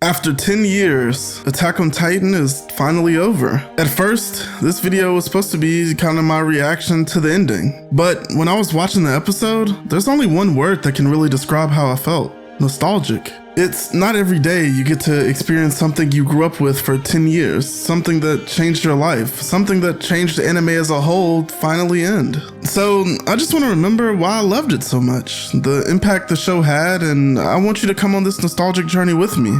After 10 years, Attack on Titan is finally over. At first, this video was supposed to be kind of my reaction to the ending. But when I was watching the episode, there's only one word that can really describe how I felt. Nostalgic. It's not every day you get to experience something you grew up with for 10 years, something that changed your life, something that changed anime as a whole finally end. So I just want to remember why I loved it so much, the impact the show had, and I want you to come on this nostalgic journey with me.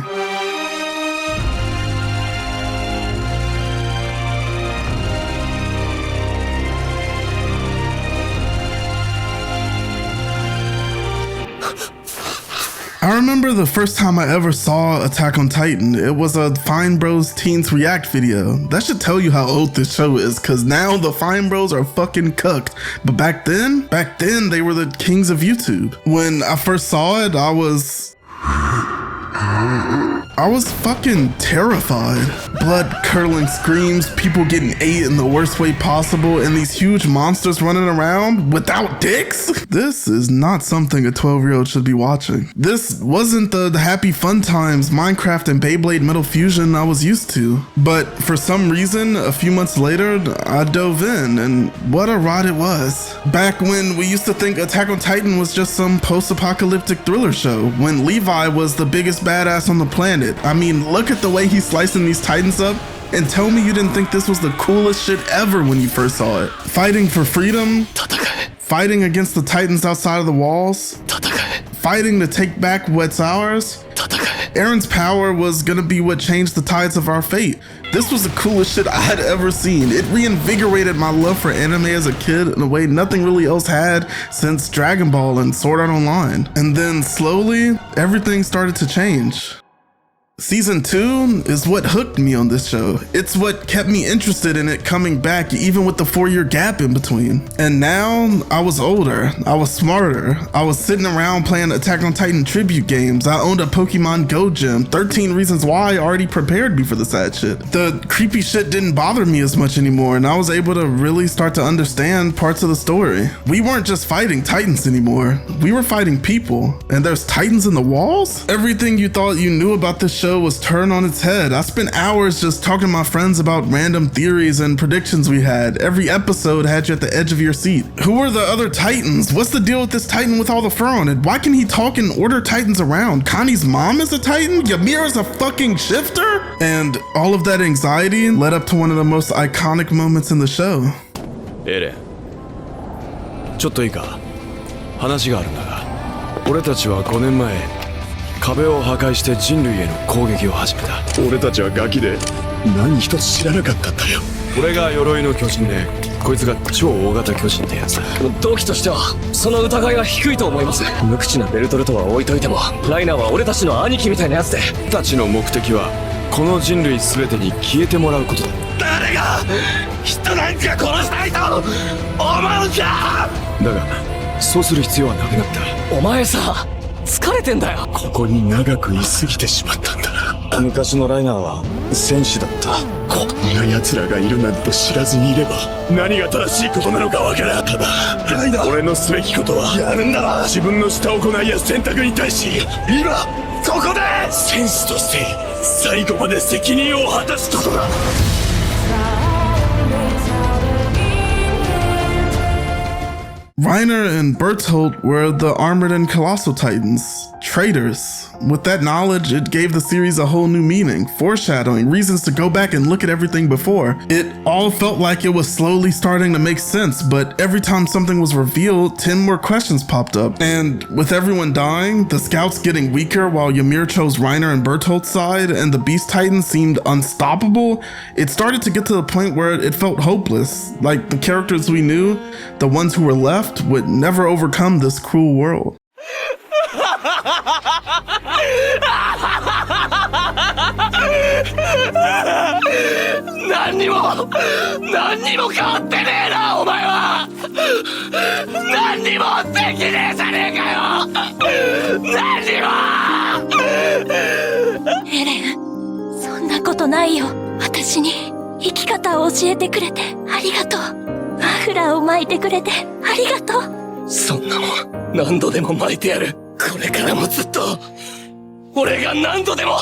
I remember the first time I ever saw Attack on Titan. It was a Fine Bros Teens React video. That should tell you how old this show is, cause now the Fine Bros are fucking cooked. But back then they were the kings of YouTube. When I first saw it, I was fucking terrified. Blood curdling screams, people getting ate in the worst way possible, and these huge monsters running around without dicks? This is not something a 12-year-old should be watching. This wasn't the happy fun times, Minecraft and Beyblade Metal Fusion I was used to. But for some reason, a few months later, I dove in, and what a ride it was. Back when we used to think Attack on Titan was just some post-apocalyptic thriller show, when Levi was the biggest badass on the planet. I mean, look at the way he's slicing these Titans up, and tell me you didn't think this was the coolest shit ever when you first saw it. Fighting for freedom, fighting against the Titans outside of the walls, fighting to take back what's ours. Eren's power was gonna be what changed the tides of our fate. This was the coolest shit I had ever seen. It reinvigorated my love for anime as a kid in a way nothing really else had since Dragon Ball and Sword Art Online. And then slowly, everything started to change. Season 2 is what hooked me on this show. It's what kept me interested in it coming back even with the 4-year gap in between. And now, I was older, I was smarter, I was sitting around playing Attack on Titan tribute games, I owned a Pokemon Go gym, 13 Reasons Why already prepared me for the sad shit. The creepy shit didn't bother me as much anymore, and I was able to really start to understand parts of the story. We weren't just fighting Titans anymore, we were fighting people, and there's Titans in the walls? Everything you thought you knew about this show was turned on its head. I spent hours just talking to my friends about random theories and predictions we had. Every episode had you at the edge of your seat. Who are the other Titans? What's the deal with this Titan with all the fur on it? Why can he talk and order Titans around? Connie's mom is a Titan? Ymir is a fucking shifter? And all of that anxiety led up to one of the most iconic moments in the show. Eren, ちょっといいか？話があるんだが、俺たちは5年前壁を破壊して人類への攻撃を始めた。俺たちはガキで何一つ知らなかったんだよ。俺が鎧の巨人で、こいつが超大型巨人ってやつだ。同期としてはその疑いは低いと思います。無口なベルトルトは置いといても、ライナーは俺たちの兄貴みたいなやつで。たちの目的はこの人類全てに消えてもらうことだ。誰が人なんか殺したいと思うんだ。だがそうする必要はなくなった。お前さ、疲れてんだよ。ここに長く居すぎてしまったんだな。昔のライナーは戦士だった。こんな奴らがいるなんて知らずにいれば何が正しいことなのかわからん。ただライナー、俺のすべきことはやるんだな。自分のした行いや選択に対し今ここで戦士として最後まで責任を果たすことだ。Reiner and Bertolt were the Armored and Colossal Titans, traitors. With that knowledge, it gave the series a whole new meaning, foreshadowing, reasons to go back and look at everything before. It all felt like it was slowly starting to make sense, but every time something was revealed, 10 more questions popped up. And with everyone dying, the scouts getting weaker while Ymir chose Reiner and Bertolt's side, and the Beast Titans seemed unstoppable, it started to get to the point where it felt hopeless, like the characters we knew, the ones who were left, would never overcome this cruel world. 何にも変わってねえな、お前は。何にもできねえじゃねえかよ。何にも。エレン、そんなことないよ。私に生き方を教えてくれてありがとう。マフラーを巻いてくれてありがとう。そんなもん何度でも巻いてやる。これからもずっと俺が何度でも。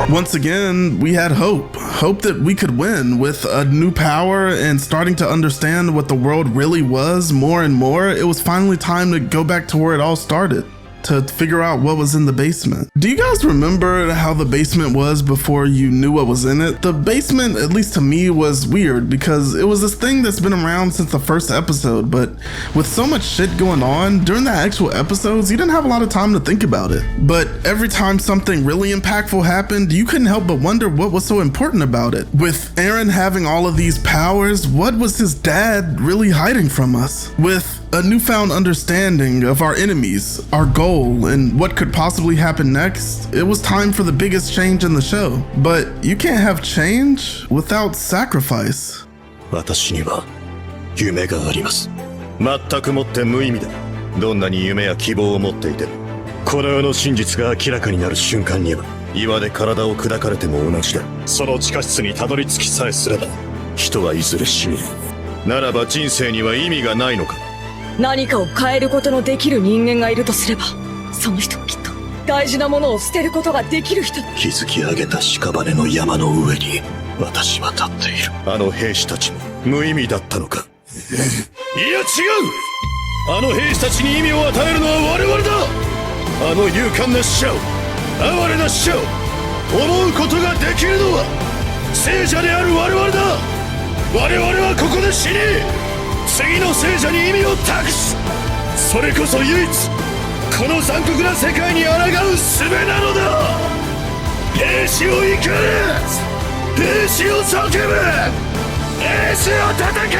Once again, we had hope. Hope that we could win with a new power and starting to understand what the world really was more and more. It was finally time to go back to where it all started, to figure out what was in the basement. Do you guys remember how the basement was before you knew what was in it? The basement, at least to me, was weird because it was this thing that's been around since the first episode, but with so much shit going on, during the actual episodes, you didn't have a lot of time to think about it. But every time something really impactful happened, you couldn't help but wonder what was so important about it. With Eren having all of these powers, what was his dad really hiding from us? With a newfound understanding of our enemies, our goal, and what could possibly happen next, it was time for the biggest change in the show. But you can't have change without sacrifice. 私には夢があります。全くもって無意味だ。どんなに夢や希望を持っていても、この世の真実が明らかになる瞬間には、岩で体を砕かれても同じだ。その地下室にたどり着きさえすれば、人はいずれ死ぬ。ならば人生には意味がないのか。何かを変えることのできる人間がいるとすれば、その人はきっと大事なものを捨てることができる人だ。築き上げた屍の山の上に私は立っている。あの兵士たちも無意味だったのか。いや違う。あの兵士たちに意味を与えるのは我々だ。あの勇敢な死者を、哀れな死者を思うことができるのは聖者である我々だ。我々はここで死に、次の聖者に意味を託す。それこそ唯一この残酷な世界に抗う術なのだ。兵士を怒る、兵士を叫ぶ、兵士を叩け。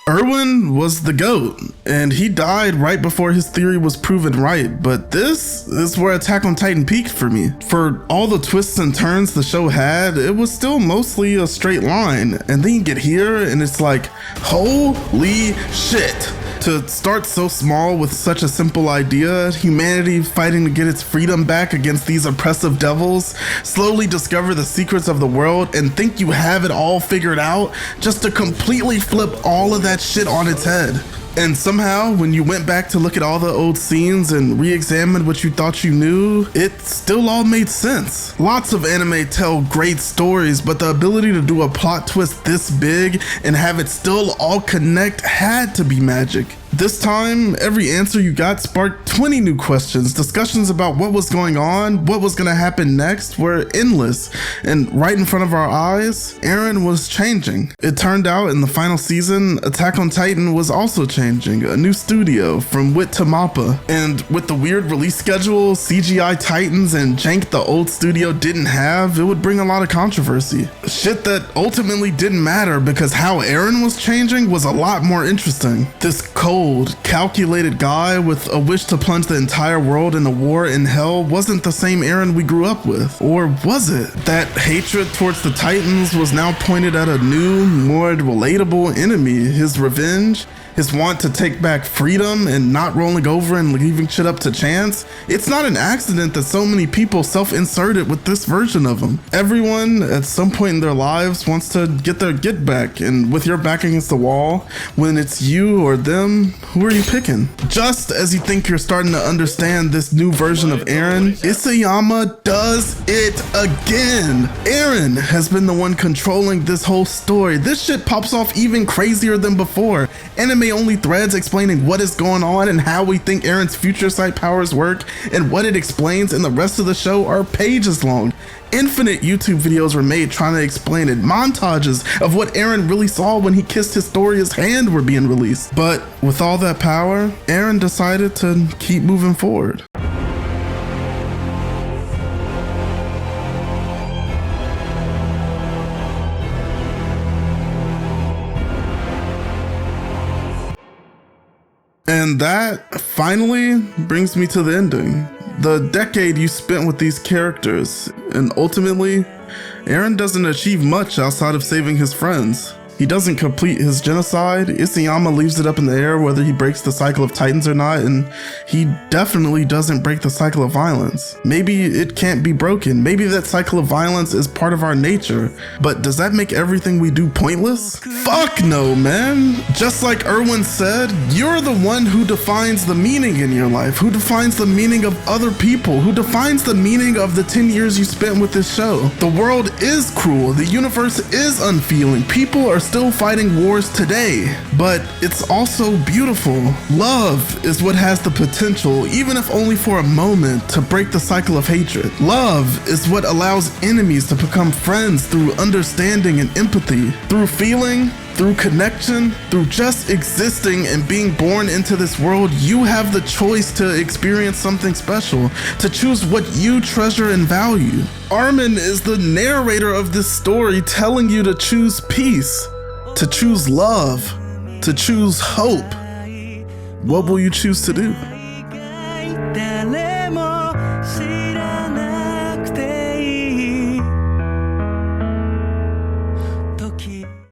Erwin was the GOAT, and he died right before his theory was proven right, but this is where Attack on Titan peaked for me. For all the twists and turns the show had, it was still mostly a straight line, and then you get here and it's like, holy shit. To start so small with such a simple idea, humanity fighting to get its freedom back against these oppressive devils, slowly discover the secrets of the world and think you have it all figured out, just to completely flip all of that shit on its head. And somehow, when you went back to look at all the old scenes and re-examined what you thought you knew, it still all made sense. Lots of anime tell great stories, but the ability to do a plot twist this big and have it still all connect had to be magic. This time, every answer you got sparked 20 new questions. Discussions about what was going on, what was going to happen next were endless. And right in front of our eyes, Eren was changing. It turned out in the final season, Attack on Titan was also changing. A new studio, from WIT to Mappa. And with the weird release schedule, CGI Titans, and jank the old studio didn't have, it would bring a lot of controversy. Shit that ultimately didn't matter because how Eren was changing was a lot more interesting. This cold, calculated guy with a wish to plunge the entire world into war and hell wasn't the same Eren we grew up with. Or was it? That hatred towards the Titans was now pointed at a new, more relatable enemy, his revenge, his want to take back freedom and not rolling over and leaving shit up to chance. It's not an accident that so many people self-inserted with this version of him. Everyone at some point in their lives wants to get their get back, and with your back against the wall, when it's you or them, who are you picking? Just as you think you're starting to understand this new version of Eren, Isayama does it again. Eren has been the one controlling this whole story. This shit pops off even crazier than before. Anime only threads explaining what is going on and how we think Eren's future sight powers work and what it explains in the rest of the show are pages long. Infinite YouTube videos were made trying to explain it. Montages of what Eren really saw when he kissed Historia's hand were being released. But with all that power, Eren decided to keep moving forward. And that finally brings me to the ending. The decade you spent with these characters, and ultimately, Eren doesn't achieve much outside of saving his friends. He doesn't complete his genocide. Isayama leaves it up in the air whether he breaks the cycle of titans or not, and he definitely doesn't break the cycle of violence. Maybe it can't be broken. Maybe that cycle of violence is part of our nature, but does that make everything we do pointless? Fuck no, man. Just like Erwin said, you're the one who defines the meaning in your life, who defines the meaning of other people, who defines the meaning of the 10 years you spent with this show. The world is cruel. The universe is unfeeling. People are still fighting wars today, but it's also beautiful. Love is what has the potential, even if only for a moment, to break the cycle of hatred. Love is what allows enemies to become friends through understanding and empathy, through feeling, through connection, through just existing and being born into this world. You have the choice to experience something special, to choose what you treasure and value. Armin is the narrator of this story, telling you to choose peace, to choose love, to choose hope. What will you choose to do?